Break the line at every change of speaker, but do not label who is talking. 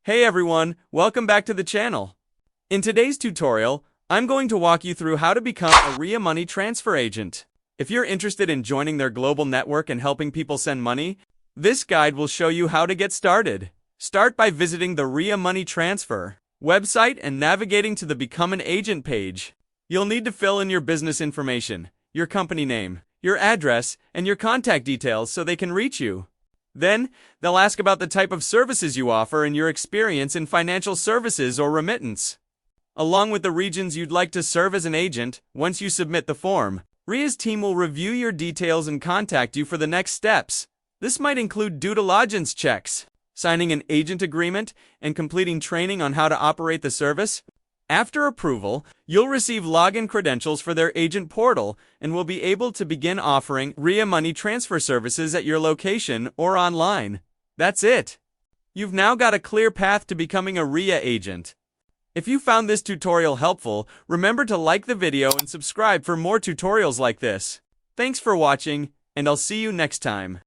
Hey everyone, welcome back to the channel. In today's tutorial, I'm going to walk you through how to become a Ria Money Transfer agent. If you're interested in joining their global network and helping people send money, this guide will show you how to get started. Start by visiting the Ria Money Transfer website and navigating to the Become an Agent page. You'll need to fill in your business information, your company name, your address, and your contact details so they can reach you. Then, they'll ask about the type of services you offer and your experience in financial services or remittance. Along with the regions you'd like to serve as an agent, once you submit the form, Ria's team will review your details and contact you for the next steps. This might include due diligence checks, signing an agent agreement, and completing training on how to operate the service. After approval, you'll receive login credentials for their agent portal and will be able to begin offering Ria Money Transfer services at your location or online. That's it. You've now got a clear path to becoming a Ria agent. If you found this tutorial helpful, remember to like the video and subscribe for more tutorials like this. Thanks for watching, and I'll see you next time.